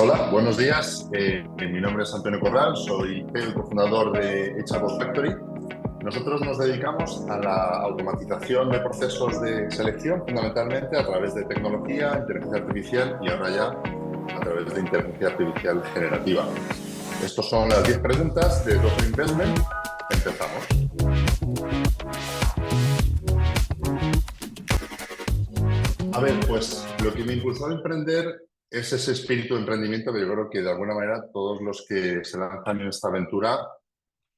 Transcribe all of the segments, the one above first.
Hola, buenos días. Mi nombre es Antonio Corral, soy CEO y cofundador de Echable Factory. Nosotros nos dedicamos a la automatización de procesos de selección, fundamentalmente a través de tecnología, inteligencia artificial y ahora ya a través de inteligencia artificial generativa. Estas son las 10 preguntas de Dojo Investment. Empezamos. A ver, pues lo que me impulsó a emprender es ese espíritu de emprendimiento que yo creo que de alguna manera todos los que se lanzan en esta aventura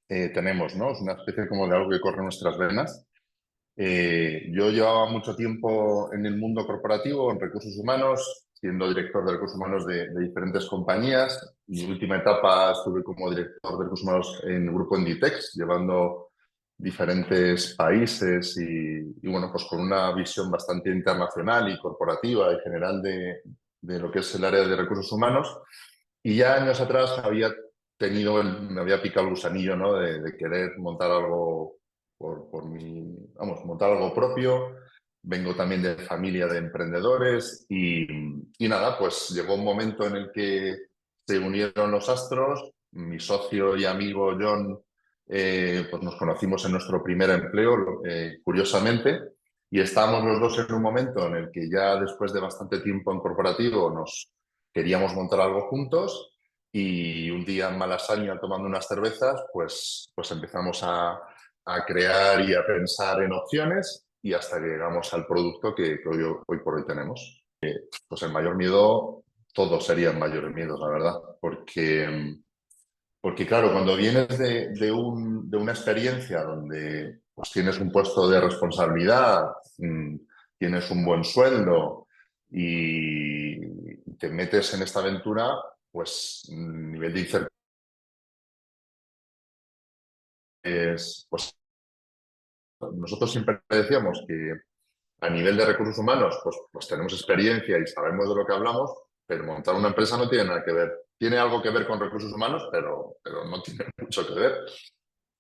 tenemos, ¿no? Es una especie como de algo que corre en nuestras venas. Yo llevaba mucho tiempo en el mundo corporativo, en recursos humanos, siendo director de recursos humanos de diferentes compañías. Mi última etapa estuve como director de recursos humanos en el grupo Inditex, llevando diferentes países bueno, pues con una visión bastante internacional y corporativa y general de lo que es el área de recursos humanos. Y ya años atrás me había picado el gusanillo, ¿no? De querer montar algo montar algo propio. Vengo también de familia de emprendedores y nada, pues llegó un momento en el que se unieron los astros. Mi socio y amigo John, pues nos conocimos en nuestro primer empleo, curiosamente, y estábamos los dos en un momento en el que ya después de bastante tiempo en corporativo nos queríamos montar algo juntos y un día en Malasaña tomando unas cervezas, pues empezamos a crear y a pensar en opciones y hasta que llegamos al producto que hoy por hoy tenemos. Pues el mayor miedo, todos serían mayores miedos, la verdad, porque claro, cuando vienes de una experiencia donde pues, tienes un puesto de responsabilidad, tienes un buen sueldo y te metes en esta aventura, pues nivel de incertidumbre pues nosotros siempre decíamos que a nivel de recursos humanos, pues tenemos experiencia y sabemos de lo que hablamos, pero montar una empresa no tiene nada que ver. Tiene algo que ver con recursos humanos, pero no tiene mucho que ver.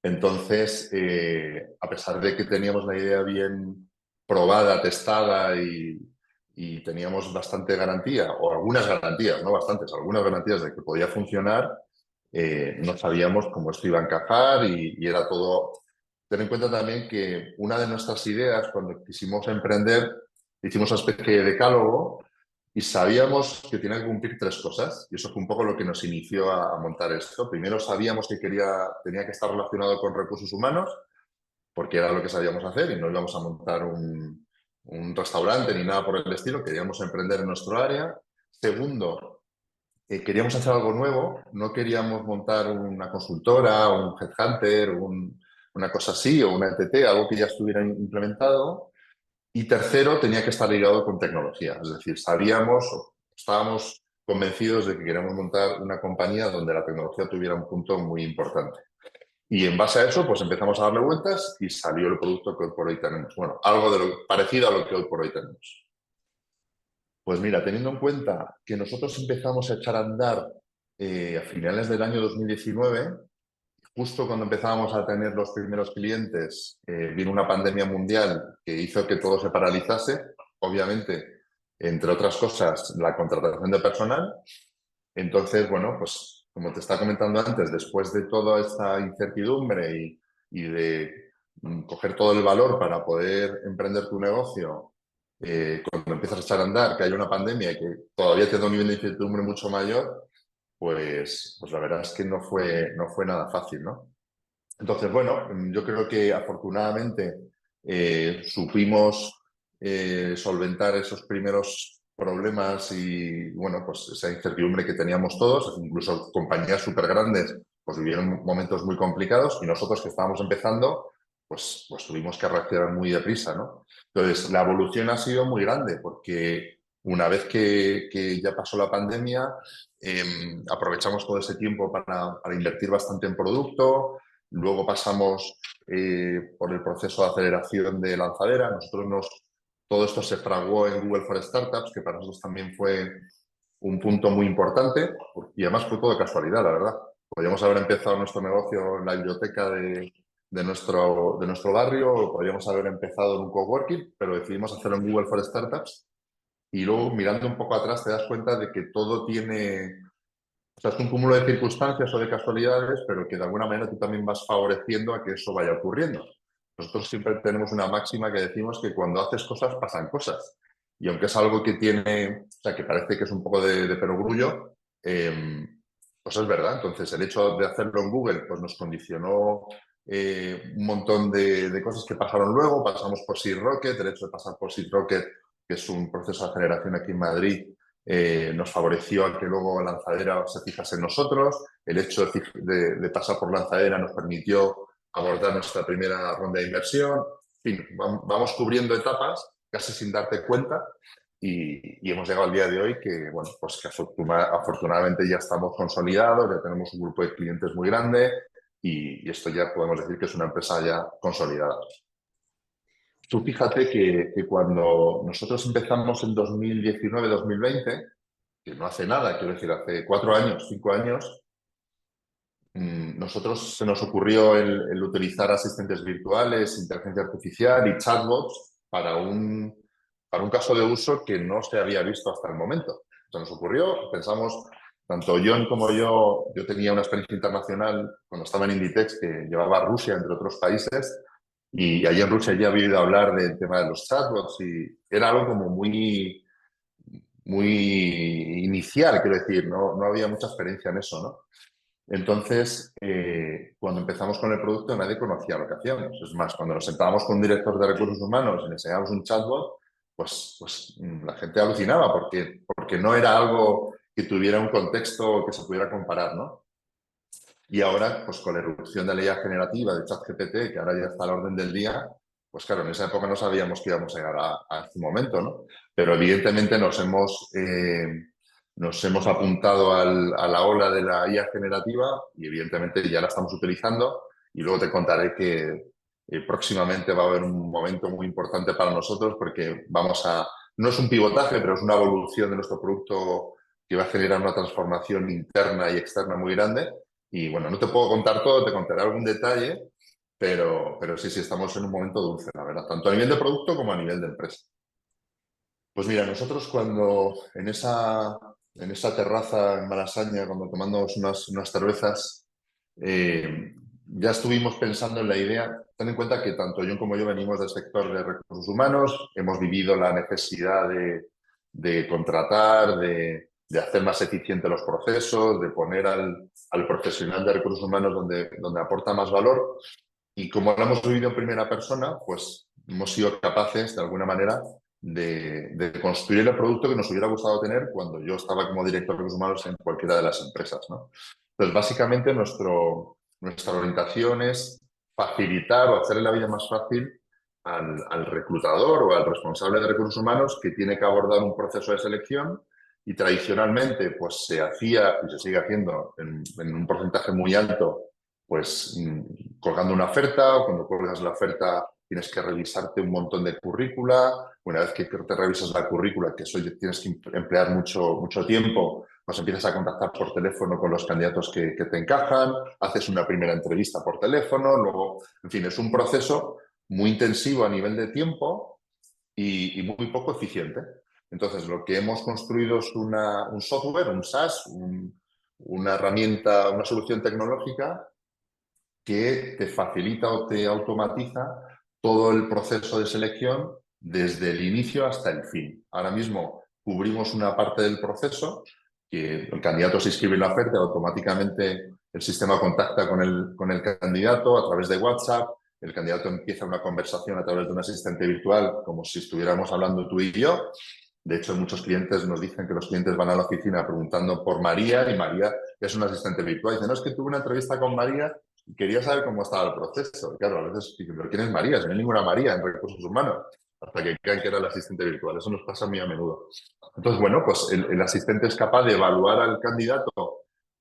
Entonces, a pesar de que teníamos la idea bien probada, testada y teníamos bastante garantía, o algunas garantías, no bastantes, algunas garantías de que podía funcionar, no sabíamos cómo esto iba a encajar y era todo. Ten en cuenta también que una de nuestras ideas cuando quisimos emprender, hicimos una especie de decálogo y sabíamos que tenía que cumplir tres cosas, y eso fue un poco lo que nos inició a montar esto. Primero sabíamos que tenía que estar relacionado con recursos humanos, porque era lo que sabíamos hacer y no íbamos a montar un restaurante ni nada por el estilo, queríamos emprender en nuestro área. Segundo, queríamos hacer algo nuevo, no queríamos montar una consultora, un headhunter, una cosa así, o una ETT, algo que ya estuviera implementado. Y tercero, tenía que estar ligado con tecnología. Es decir, estábamos convencidos de que queríamos montar una compañía donde la tecnología tuviera un punto muy importante. Y en base a eso, pues empezamos a darle vueltas y salió el producto que hoy por hoy tenemos. Bueno, algo parecido a lo que hoy por hoy tenemos. Pues mira, teniendo en cuenta que nosotros empezamos a echar a andar a finales del año 2019, justo cuando empezábamos a tener los primeros clientes, vino una pandemia mundial que hizo que todo se paralizase. Obviamente, entre otras cosas, la contratación de personal. Entonces, bueno, pues como te estaba comentando antes, después de toda esta incertidumbre y de coger todo el valor para poder emprender tu negocio, cuando empiezas a echar a andar, que hay una pandemia y que todavía te da un nivel de incertidumbre mucho mayor, pues la verdad es que no fue nada fácil, ¿no? Entonces, bueno, yo creo que afortunadamente supimos solventar esos primeros problemas y, bueno, pues esa incertidumbre que teníamos todos, incluso compañías súper grandes, pues vivieron momentos muy complicados y nosotros que estábamos empezando, pues tuvimos que reaccionar muy deprisa, ¿no? Entonces, la evolución ha sido muy grande porque una vez que ya pasó la pandemia, aprovechamos todo ese tiempo para invertir bastante en producto. Luego pasamos por el proceso de aceleración de lanzadera. Todo esto se fraguó en Google for Startups, que para nosotros también fue un punto muy importante y además fue todo de casualidad, la verdad. Podríamos haber empezado nuestro negocio en la biblioteca de nuestro barrio, o podríamos haber empezado en un coworking, pero decidimos hacerlo en Google for Startups y luego mirando un poco atrás te das cuenta de que todo tiene O sea, es un cúmulo de circunstancias o de casualidades, pero que de alguna manera tú también vas favoreciendo a que eso vaya ocurriendo. Nosotros siempre tenemos una máxima que decimos que cuando haces cosas pasan cosas. Y aunque es algo que tiene, o sea, que parece que es un poco de perogrullo, pues es verdad. Entonces, el hecho de hacerlo en Google, pues nos condicionó un montón de cosas que pasaron luego. Pasamos por Seed Rocket, el hecho de pasar por Seed Rocket, que es un proceso de aceleración aquí en Madrid, nos favoreció a que luego Lanzadera se fijase en nosotros. El hecho de pasar por Lanzadera nos permitió abordar nuestra primera ronda de inversión. En fin, vamos cubriendo etapas casi sin darte cuenta y hemos llegado al día de hoy que, bueno, pues que afortunadamente ya estamos consolidados, ya tenemos un grupo de clientes muy grande y esto ya podemos decir que es una empresa ya consolidada. Tú fíjate que cuando nosotros empezamos en 2019-2020, que no hace nada, quiero decir, hace 4 años, 5 años, nosotros se nos ocurrió el utilizar asistentes virtuales, inteligencia artificial y chatbots para un caso de uso que no se había visto hasta el momento. Se nos ocurrió, pensamos, tanto John como yo tenía una experiencia internacional cuando estaba en Inditex que llevaba a Rusia, entre otros países, y allí en Rusia ya había oído hablar del tema de los chatbots y era algo como muy inicial, quiero decir, no había mucha experiencia en eso, ¿no? Entonces, cuando empezamos con el producto, nadie conocía lo que hacíamos. Es más, cuando nos sentábamos con un director de recursos humanos y le enseñábamos un chatbot, pues la gente alucinaba porque no era algo que tuviera un contexto que se pudiera comparar, ¿no? Y ahora, pues con la irrupción de la IA generativa de ChatGPT, que ahora ya está a la orden del día, pues claro, en esa época no sabíamos que íbamos a llegar a este momento, ¿no? Pero evidentemente nos hemos apuntado a la ola de la IA generativa y evidentemente ya la estamos utilizando y luego te contaré que próximamente va a haber un momento muy importante para nosotros porque no es un pivotaje, pero es una evolución de nuestro producto que va a generar una transformación interna y externa muy grande y bueno, no te puedo contar todo, te contaré algún detalle, pero sí, estamos en un momento dulce, la verdad, tanto a nivel de producto como a nivel de empresa. Pues mira, nosotros cuando en esa terraza en Malasaña, cuando tomamos unas cervezas, ya estuvimos pensando en la idea. Ten en cuenta que tanto yo como yo venimos del sector de recursos humanos, hemos vivido la necesidad de contratar, de hacer más eficientes los procesos, de poner al profesional de recursos humanos donde aporta más valor. Y como lo hemos vivido en primera persona, pues hemos sido capaces, de alguna manera, de construir el producto que nos hubiera gustado tener cuando yo estaba como director de recursos humanos en cualquiera de las empresas, ¿no? Entonces, básicamente, nuestra orientación es facilitar o hacerle la vida más fácil al reclutador o al responsable de recursos humanos que tiene que abordar un proceso de selección y tradicionalmente pues se hacía y se sigue haciendo en un porcentaje muy alto pues colgando una oferta o cuando cuelgas la oferta tienes que revisarte un montón de currícula. Una vez que te revisas la currícula, que eso tienes que emplear mucho tiempo, pues empiezas a contactar por teléfono con los candidatos que te encajan, haces una primera entrevista por teléfono, luego, en fin, es un proceso muy intensivo a nivel de tiempo y muy poco eficiente. Entonces, lo que hemos construido es un software, un SaaS, una herramienta, una solución tecnológica que te facilita o te automatiza todo el proceso de selección desde el inicio hasta el fin. Ahora mismo cubrimos una parte del proceso, que el candidato se inscribe en la oferta, automáticamente el sistema contacta con el candidato a través de WhatsApp, el candidato empieza una conversación a través de un asistente virtual, como si estuviéramos hablando tú y yo. De hecho, muchos clientes nos dicen que los clientes van a la oficina preguntando por María y María es un asistente virtual. Dicen, no, es que tuve una entrevista con María y quería saber cómo estaba el proceso. Y claro, a veces dicen, pero ¿quién es María? Si no hay ninguna María en recursos humanos. Hasta que crean que era el asistente virtual. Eso nos pasa muy a menudo. Entonces, bueno, pues el asistente es capaz de evaluar al candidato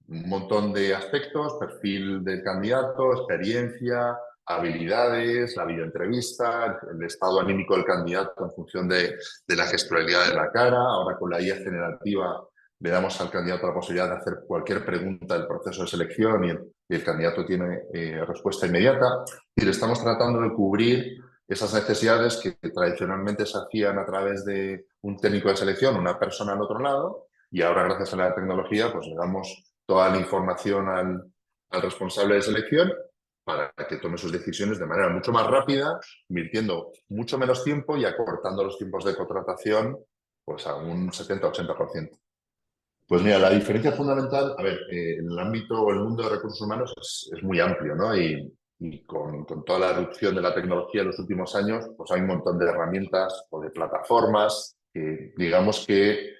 un montón de aspectos, perfil del candidato, experiencia, habilidades, la videoentrevista, el estado anímico del candidato en función de la gestualidad de la cara. Ahora con la IA generativa le damos al candidato la posibilidad de hacer cualquier pregunta del proceso de selección y el candidato tiene respuesta inmediata. Y le estamos tratando de cubrir esas necesidades que tradicionalmente se hacían a través de un técnico de selección, una persona al otro lado, y ahora gracias a la tecnología pues le damos toda la información al responsable de selección para que tome sus decisiones de manera mucho más rápida, invirtiendo mucho menos tiempo y acortando los tiempos de contratación pues a un 70-80%. Pues mira, la diferencia fundamental, a ver, en el ámbito o el mundo de recursos humanos es muy amplio, ¿no? Y con toda la erupción de la tecnología en los últimos años, pues hay un montón de herramientas o de plataformas que, digamos que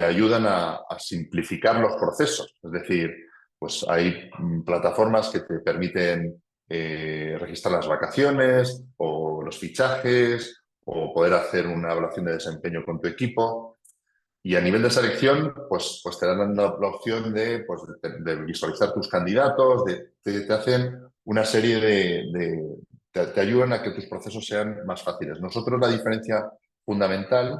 ayudan a simplificar los procesos. Es decir, pues hay plataformas que te permiten registrar las vacaciones o los fichajes o poder hacer una evaluación de desempeño con tu equipo. Y a nivel de selección, pues te dan la opción pues, de visualizar tus candidatos, te hacen una serie te ayudan a que tus procesos sean más fáciles. Nosotros la diferencia fundamental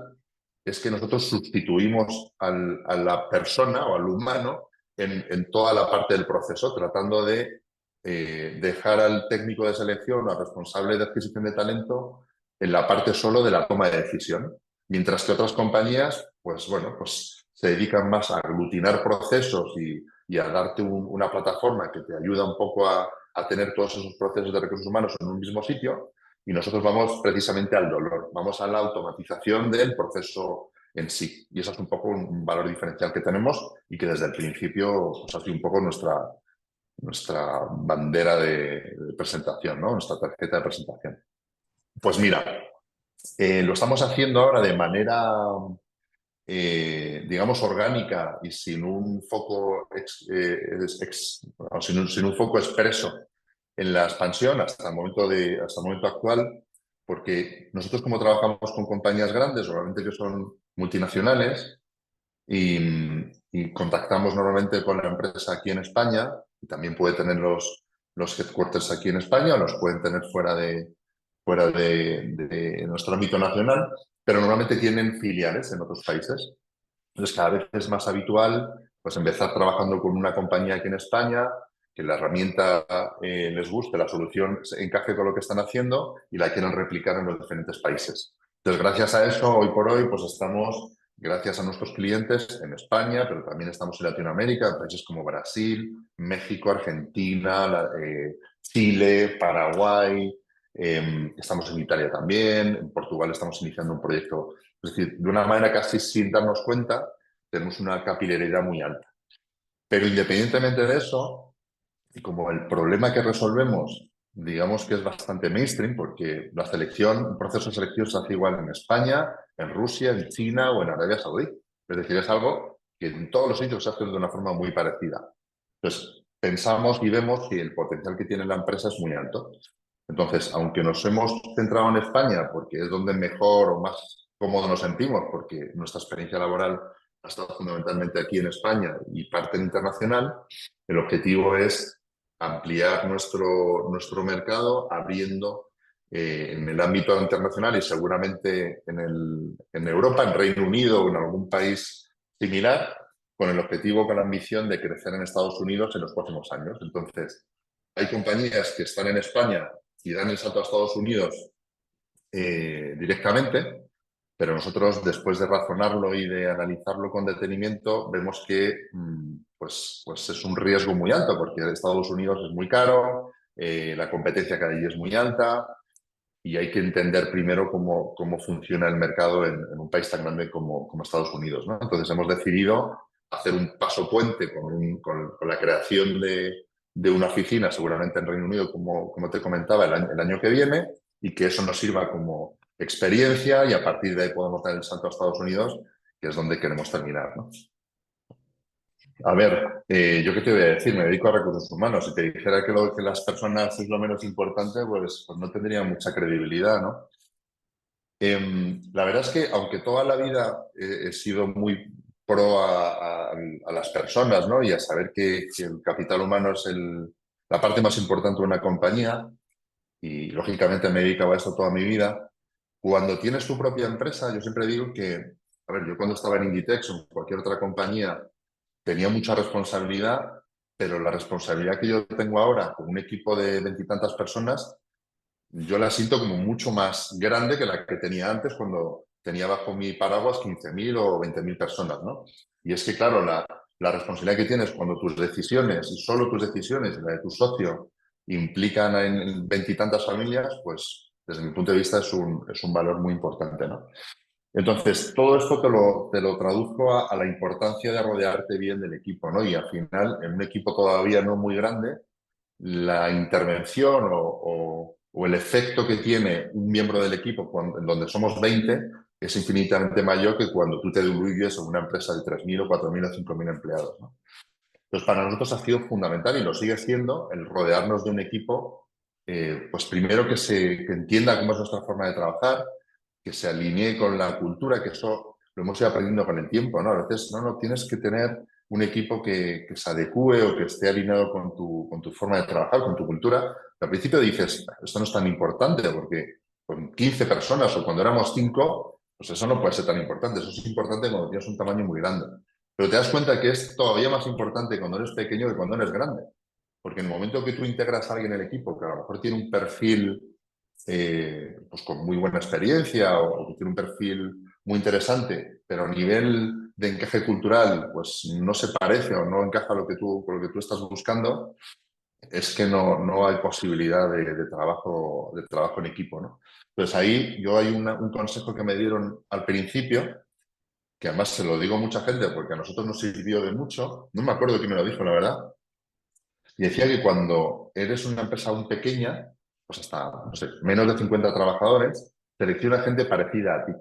es que nosotros sustituimos a la persona o al humano en toda la parte del proceso, tratando de dejar al técnico de selección o al responsable de adquisición de talento en la parte solo de la toma de decisión. Mientras que otras compañías, pues bueno, pues se dedican más a aglutinar procesos y a darte una plataforma que te ayuda un poco a tener todos esos procesos de recursos humanos en un mismo sitio, y nosotros vamos precisamente al dolor, vamos a la automatización del proceso en sí. Y eso es un poco un valor diferencial que tenemos y que desde el principio pues, ha sido un poco nuestra bandera de presentación, ¿no? Nuestra tarjeta de presentación. Pues mira, lo estamos haciendo ahora de manera, digamos, orgánica y sin un foco, sin un foco expreso en la expansión hasta el momento actual, porque nosotros como trabajamos con compañías grandes, normalmente que son multinacionales, y contactamos normalmente con la empresa aquí en España, y también puede tener los headquarters aquí en España o los pueden tener fuera de nuestro ámbito nacional, pero normalmente tienen filiales en otros países. Entonces, cada vez es más habitual pues, empezar trabajando con una compañía aquí en España, que la herramienta les guste, la solución encaje con lo que están haciendo y la quieran replicar en los diferentes países. Entonces, gracias a eso, hoy por hoy, pues estamos, gracias a nuestros clientes en España, pero también estamos en Latinoamérica, en países como Brasil, México, Argentina, Chile, Paraguay, estamos en Italia también, en Portugal estamos iniciando un proyecto. Es decir, de una manera casi sin darnos cuenta, tenemos una capilaridad muy alta. Pero independientemente de eso, y como el problema que resolvemos, digamos que es bastante mainstream, porque la selección, un proceso de selección se hace igual en España, en Rusia, en China o en Arabia Saudí. Es decir, es algo que en todos los sitios se hace de una forma muy parecida. Entonces, pensamos y vemos que el potencial que tiene la empresa es muy alto. Entonces, aunque nos hemos centrado en España porque es donde mejor o más cómodo nos sentimos, porque nuestra experiencia laboral ha estado fundamentalmente aquí en España y parte internacional, el objetivo es ampliar nuestro mercado abriendo en el ámbito internacional y seguramente en Europa, en Reino Unido o en algún país similar, con el objetivo, con la ambición de crecer en Estados Unidos en los próximos años. Entonces, hay compañías que están en España y dan el salto a Estados Unidos directamente, pero nosotros, después de razonarlo y de analizarlo con detenimiento, vemos que pues es un riesgo muy alto, porque Estados Unidos es muy caro, la competencia que hay allí es muy alta, y hay que entender primero cómo funciona el mercado en un país tan grande como Estados Unidos, ¿no? Entonces hemos decidido hacer un paso puente con la creación de una oficina, seguramente en Reino Unido, como te comentaba, el año que viene, y que eso nos sirva como experiencia y a partir de ahí podemos dar el salto a Estados Unidos, que es donde queremos terminar, ¿no? A ver, ¿yo qué te voy a decir? Me dedico a recursos humanos. Si te dijera que las personas es lo menos importante, pues no tendría mucha credibilidad, ¿no? La verdad es que, aunque toda la vida he sido muy pro a las personas, ¿no? Y a saber que el capital humano es la parte más importante de una compañía, y lógicamente me he dedicado a esto toda mi vida, cuando tienes tu propia empresa, yo siempre digo que, a ver, yo cuando estaba en Inditex o en cualquier otra compañía, tenía mucha responsabilidad, pero la responsabilidad que yo tengo ahora con un equipo de veintitantas personas, yo la siento como mucho más grande que la que tenía antes cuando tenía bajo mi paraguas 15.000 o 20.000 personas, ¿no? Y es que, claro, la responsabilidad que tienes cuando tus decisiones, y solo tus decisiones y la de tu socio, implican en veintitantas familias, pues desde mi punto de vista es un valor muy importante, ¿no? Entonces, todo esto te lo traduzco a la importancia de rodearte bien del equipo, ¿no? Y al final, en un equipo todavía no muy grande, la intervención o el efecto que tiene un miembro del equipo en donde somos 20 es infinitamente mayor que cuando tú te diluyes en una empresa de 3.000 o 4.000 o 5.000 empleados, ¿no? Entonces, para nosotros ha sido fundamental y lo sigue siendo el rodearnos de un equipo, pues primero que entienda cómo es nuestra forma de trabajar, que se alinee con la cultura, que eso lo hemos ido aprendiendo con el tiempo, ¿no? A veces no tienes que tener un equipo que se adecue o que esté alineado con tu forma de trabajar, con tu cultura. Al principio dices, esto no es tan importante porque con 15 personas o cuando éramos 5, pues eso no puede ser tan importante. Eso es importante cuando tienes un tamaño muy grande. Pero te das cuenta que es todavía más importante cuando eres pequeño que cuando eres grande. Porque en el momento que tú integras a alguien en el equipo que a lo mejor tiene un perfil pues con muy buena experiencia o que tiene un perfil muy interesante, pero a nivel de encaje cultural pues no se parece o no encaja con lo que tú estás buscando, es que no hay posibilidad de trabajo en equipo, ¿no? Entonces ahí hay un consejo que me dieron al principio, que además se lo digo a mucha gente porque a nosotros nos sirvió de mucho, no me acuerdo quién me lo dijo, la verdad, y decía que cuando eres una empresa aún pequeña, pues hasta, no sé, menos de 50 trabajadores, selecciona gente parecida a ti.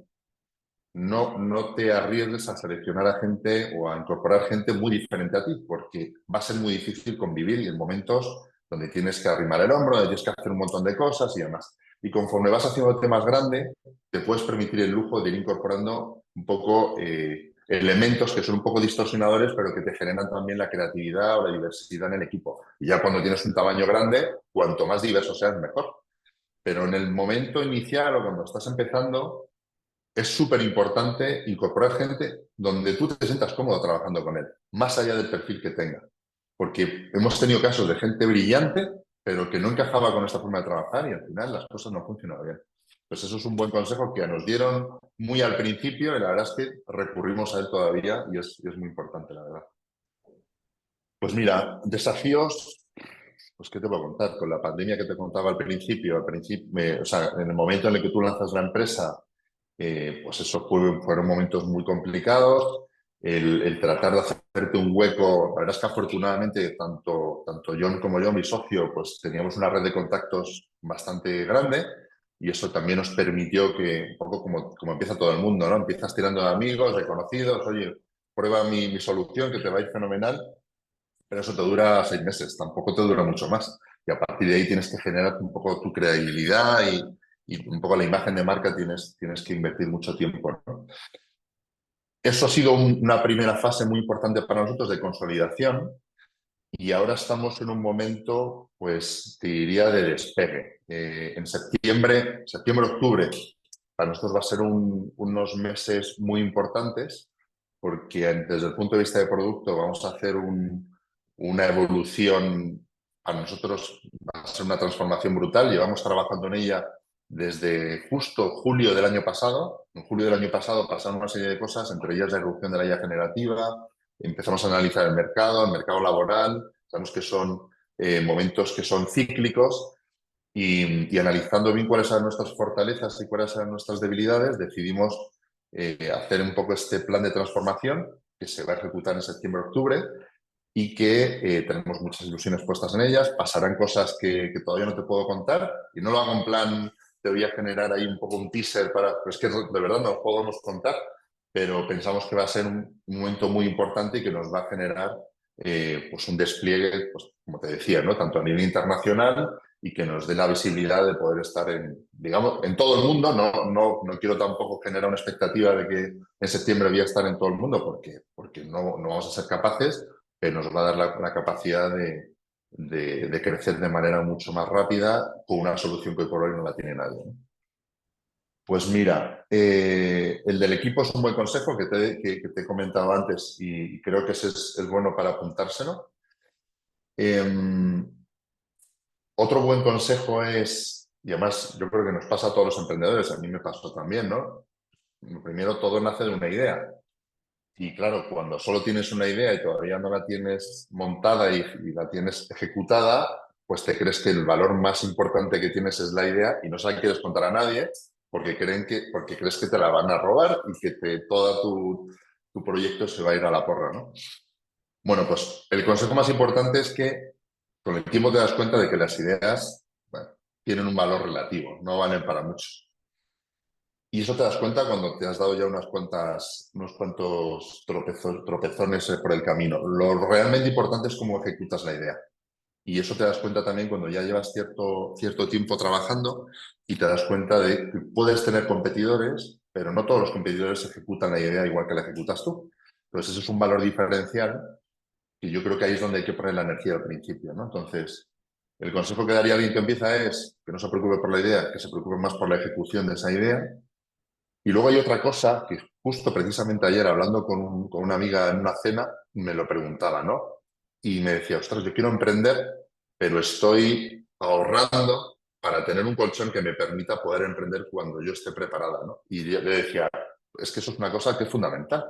No te arriesgues a seleccionar a gente o a incorporar gente muy diferente a ti, porque va a ser muy difícil convivir y en momentos donde tienes que arrimar el hombro, donde tienes que hacer un montón de cosas y demás. Y conforme vas haciéndote más grande, te puedes permitir el lujo de ir incorporando un poco elementos que son un poco distorsionadores, pero que te generan también la creatividad o la diversidad en el equipo. Y ya cuando tienes un tamaño grande, cuanto más diverso seas, mejor. Pero en el momento inicial o cuando estás empezando, es súper importante incorporar gente donde tú te sientas cómodo trabajando con él, más allá del perfil que tenga. Porque hemos tenido casos de gente brillante, pero que no encajaba con esta forma de trabajar y al final las cosas no funcionaban bien. Pues eso es un buen consejo que nos dieron muy al principio y la verdad es que recurrimos a él todavía y es muy importante, la verdad. Pues mira, desafíos, pues ¿qué te puedo contar? Con la pandemia que te contaba al principio, o sea, en el momento en el que tú lanzas la empresa, pues eso fueron momentos muy complicados. El tratar de hacerte un hueco, la verdad es que afortunadamente tanto John como yo, mi socio, pues teníamos una red de contactos bastante grande y eso también nos permitió que, un poco como empieza todo el mundo, ¿no? Empiezas tirando de amigos, de conocidos, oye, prueba mi solución que te va a ir fenomenal, pero eso te dura 6 meses, tampoco te dura mucho más. Y a partir de ahí tienes que generar un poco tu credibilidad y un poco la imagen de marca tienes que invertir mucho tiempo, ¿no? Eso ha sido una primera fase muy importante para nosotros de consolidación y ahora estamos en un momento, pues te diría, de despegue. En septiembre-octubre, para nosotros va a ser unos meses muy importantes porque desde el punto de vista de producto vamos a hacer una evolución, a nosotros va a ser una transformación brutal, llevamos trabajando en ella desde justo julio del año pasado. En julio del año pasado pasaron una serie de cosas, entre ellas la irrupción de la IA generativa, empezamos a analizar el mercado laboral, sabemos que son momentos que son cíclicos y analizando bien cuáles eran nuestras fortalezas y cuáles eran nuestras debilidades, decidimos hacer un poco este plan de transformación que se va a ejecutar en septiembre-octubre y que tenemos muchas ilusiones puestas en ellas. Pasarán cosas que todavía no te puedo contar y no lo hago en plan, te voy a generar ahí un poco un teaser pero es que de verdad no lo podemos contar, pero pensamos que va a ser un momento muy importante y que nos va a generar pues un despliegue, pues, como te decía, ¿no? Tanto a nivel internacional y que nos dé la visibilidad de poder estar digamos, en todo el mundo. No quiero tampoco generar una expectativa de que en septiembre voy a estar en todo el mundo porque no vamos a ser capaces, pero nos va a dar la capacidad de crecer de manera mucho más rápida con una solución que hoy por hoy no la tiene nadie, ¿no? Pues mira, el del equipo es un buen consejo que te he comentado antes y creo que ese es bueno para apuntárselo. Otro buen consejo es, y además yo creo que nos pasa a todos los emprendedores, a mí me pasó también, ¿no? Primero todo nace de una idea. Y claro, cuando solo tienes una idea y todavía no la tienes montada y la tienes ejecutada, pues te crees que el valor más importante que tienes es la idea y no se la quieres contar a nadie porque crees que te la van a robar y que todo tu proyecto se va a ir a la porra, ¿no? Bueno, pues el consejo más importante es que con el tiempo te das cuenta de que las ideas, bueno, tienen un valor relativo, no valen para mucho. Y eso te das cuenta cuando te has dado ya unos cuantos tropezones por el camino. Lo realmente importante es cómo ejecutas la idea. Y eso te das cuenta también cuando ya llevas cierto tiempo trabajando y te das cuenta de que puedes tener competidores, pero no todos los competidores ejecutan la idea igual que la ejecutas tú. Entonces, eso es un valor diferencial y yo creo que ahí es donde hay que poner la energía al principio, ¿no? Entonces, el consejo que daría a alguien que empieza es que no se preocupe por la idea, que se preocupe más por la ejecución de esa idea. Y luego hay otra cosa que justo precisamente ayer hablando con una amiga en una cena me lo preguntaba, ¿no? Y me decía, ostras, yo quiero emprender, pero estoy ahorrando para tener un colchón que me permita poder emprender cuando yo esté preparada, ¿no? Y yo le decía, es que eso es una cosa que es fundamental.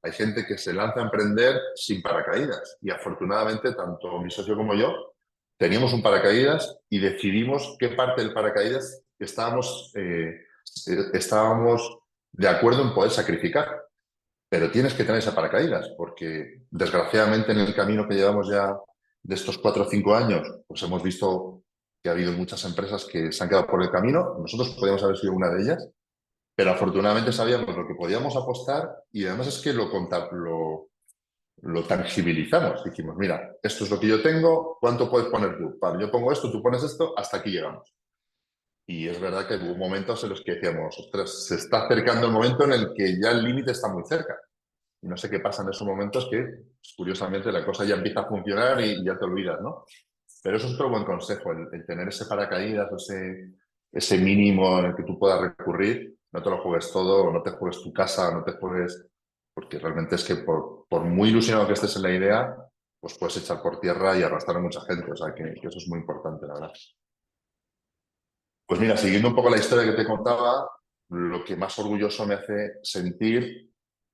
Hay gente que se lanza a emprender sin paracaídas y afortunadamente tanto mi socio como yo teníamos un paracaídas y decidimos qué parte del paracaídas estábamos de acuerdo en poder sacrificar. Pero tienes que tener ese paracaídas porque desgraciadamente en el camino que llevamos ya de estos 4 o 5 años, pues hemos visto que ha habido muchas empresas que se han quedado por el camino. Nosotros podríamos haber sido una de ellas, pero afortunadamente sabíamos lo que podíamos apostar y además es que lo tangibilizamos. Dijimos, mira, esto es lo que yo tengo, ¿cuánto puedes poner tú? Vale, yo pongo esto, tú pones esto, hasta aquí llegamos. Y es verdad que hubo momentos en los que decíamos, ostras, se está acercando el momento en el que ya el límite está muy cerca. Y no sé qué pasa en esos momentos que, pues, curiosamente, la cosa ya empieza a funcionar y ya te olvidas, ¿no? Pero eso es otro buen consejo, el tener ese paracaídas o ese mínimo en el que tú puedas recurrir. No te lo juegues todo, no te juegues tu casa, no te juegues... Porque realmente es que por muy ilusionado que estés en la idea, pues puedes echar por tierra y arrastrar a mucha gente. O sea, que eso es muy importante, la verdad. Pues mira, siguiendo un poco la historia que te contaba, lo que más orgulloso me hace sentir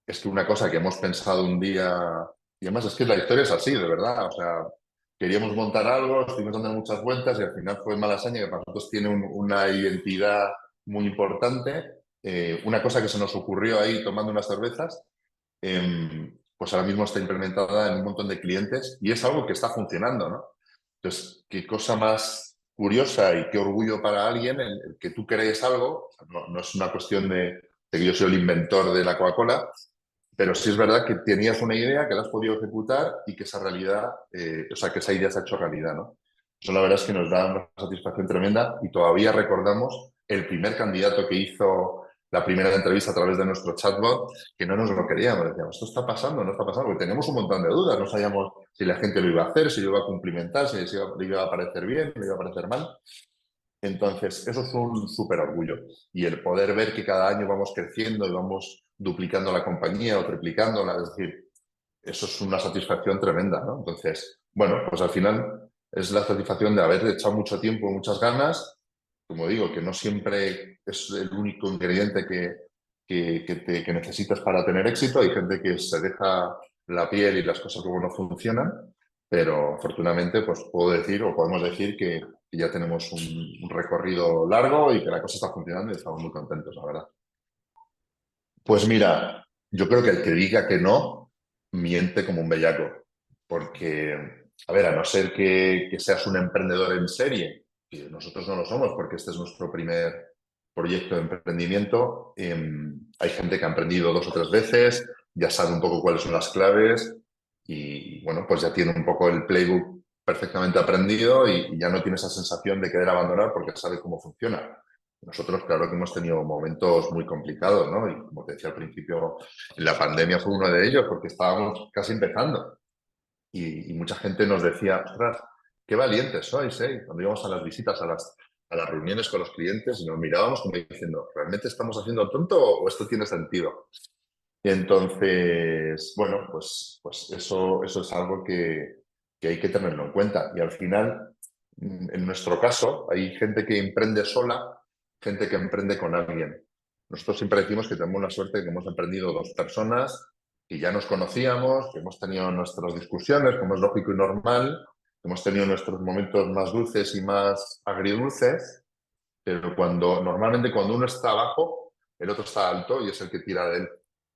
es que una cosa que hemos pensado un día, y además es que la historia es así, de verdad, o sea, queríamos montar algo, estuvimos dando muchas vueltas y al final fue Malasaña, que para nosotros tiene una identidad muy importante, una cosa que se nos ocurrió ahí tomando unas cervezas, pues ahora mismo está implementada en un montón de clientes y es algo que está funcionando, ¿no? Entonces, qué cosa más curiosa y qué orgullo para alguien el que tú crees algo, no es una cuestión de que yo soy el inventor de la Coca-Cola, pero sí es verdad que tenías una idea, que la has podido ejecutar y que esa realidad, o sea, que esa idea se ha hecho realidad, ¿no? Eso la verdad es que nos da una satisfacción tremenda y todavía recordamos el primer candidato que hizo la primera entrevista a través de nuestro chatbot, que no nos lo queríamos. Decíamos, esto está pasando, no está pasando, porque teníamos un montón de dudas, no sabíamos si la gente lo iba a hacer, si lo iba a cumplimentar, si le iba a parecer bien, le iba a parecer mal. Entonces, eso es un súper orgullo. Y el poder ver que cada año vamos creciendo y vamos duplicando la compañía o triplicándola, es decir, eso es una satisfacción tremenda, ¿no? Entonces, bueno, pues al final es la satisfacción de haber echado mucho tiempo, muchas ganas, como digo, que no siempre es el único ingrediente que necesitas para tener éxito. Hay gente que se deja la piel y las cosas luego no funcionan, pero afortunadamente pues puedo decir o podemos decir que ya tenemos un recorrido largo y que la cosa está funcionando y estamos muy contentos, la verdad. Pues mira, yo creo que el que diga que no, miente como un bellaco. Porque, a ver, a no ser que seas un emprendedor en serie, que nosotros no lo somos porque este es nuestro primer proyecto de emprendimiento, hay gente que ha emprendido 2 o 3 veces, ya sabe un poco cuáles son las claves y, bueno, pues ya tiene un poco el playbook perfectamente aprendido y ya no tiene esa sensación de querer abandonar porque sabe cómo funciona. Nosotros, claro que hemos tenido momentos muy complicados, ¿no? Y como te decía al principio, la pandemia fue uno de ellos porque estábamos casi empezando y mucha gente nos decía, ostras, qué valientes sois, ¿eh? Cuando íbamos a las visitas, a las reuniones con los clientes y nos mirábamos como diciendo, ¿realmente estamos haciendo tonto o esto tiene sentido? Y entonces, bueno, pues eso es algo que hay que tenerlo en cuenta. Y al final, en nuestro caso, hay gente que emprende sola, gente que emprende con alguien. Nosotros siempre decimos que tenemos la suerte de que hemos emprendido 2 personas que ya nos conocíamos, que hemos tenido nuestras discusiones, como es lógico y normal, que hemos tenido nuestros momentos más dulces y más agridulces, pero normalmente cuando uno está abajo, el otro está alto y es el que tira de él.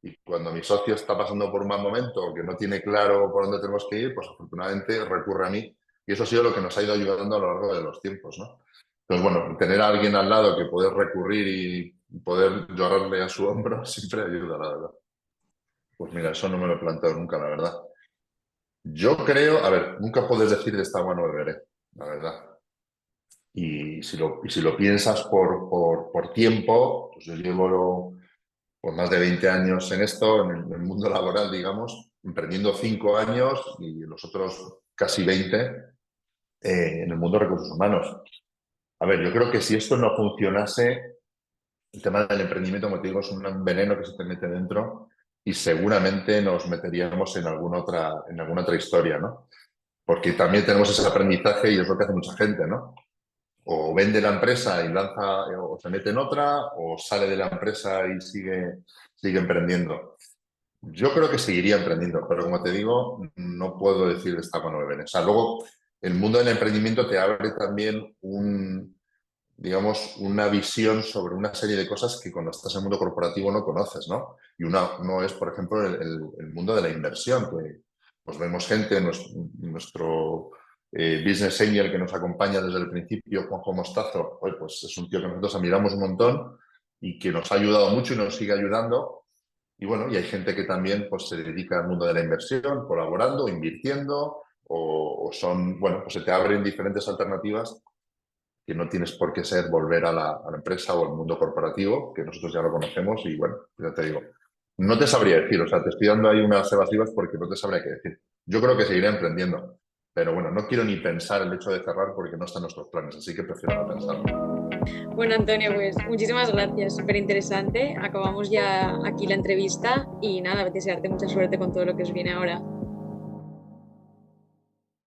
Y cuando mi socio está pasando por un mal momento, que no tiene claro por dónde tenemos que ir, pues afortunadamente recurre a mí. Y eso ha sido lo que nos ha ido ayudando a lo largo de los tiempos, ¿no? Entonces, bueno, tener a alguien al lado que poder recurrir y poder llorarle a su hombro siempre ayuda, la verdad. Pues mira, eso no me lo he planteado nunca, la verdad. Yo creo, a ver, nunca puedes decir de esta agua no beberé, la verdad. Y si lo piensas por tiempo, pues yo llevo por más de 20 años en esto, en el mundo laboral, digamos, emprendiendo 5 años y los otros casi 20 en el mundo de recursos humanos. A ver, yo creo que si esto no funcionase, el tema del emprendimiento, como te digo, es un veneno que se te mete dentro y seguramente nos meteríamos en alguna otra historia, ¿no? Porque también tenemos ese aprendizaje y es lo que hace mucha gente, ¿no? O vende la empresa y lanza, o se mete en otra, o sale de la empresa y sigue emprendiendo. Yo creo que seguiría emprendiendo, pero como te digo, no puedo decir de esta cuando me ven. O sea, luego el mundo del emprendimiento te abre también digamos, una visión sobre una serie de cosas que cuando estás en el mundo corporativo no conoces, ¿no? Y una no es, por ejemplo, el mundo de la inversión, que pues vemos gente, nuestro business angel que nos acompaña desde el principio, Juanjo Mostazo, pues es un tío que nosotros admiramos un montón y que nos ha ayudado mucho y nos sigue ayudando. Y bueno, y hay gente que también pues, se dedica al mundo de la inversión, colaborando, invirtiendo, son, bueno, pues se te abren diferentes alternativas que no tienes por qué ser volver a la empresa o al mundo corporativo, que nosotros ya lo conocemos y bueno, ya te digo, no te sabría decir, o sea, te estoy dando ahí unas evasivas porque no te sabría qué decir. Yo creo que seguiré emprendiendo, pero bueno, no quiero ni pensar el hecho de cerrar porque no está en nuestros planes, así que prefiero no pensarlo. Bueno, Antonio, pues muchísimas gracias, súper interesante. Acabamos ya aquí la entrevista y nada, desearte mucha suerte con todo lo que os viene ahora.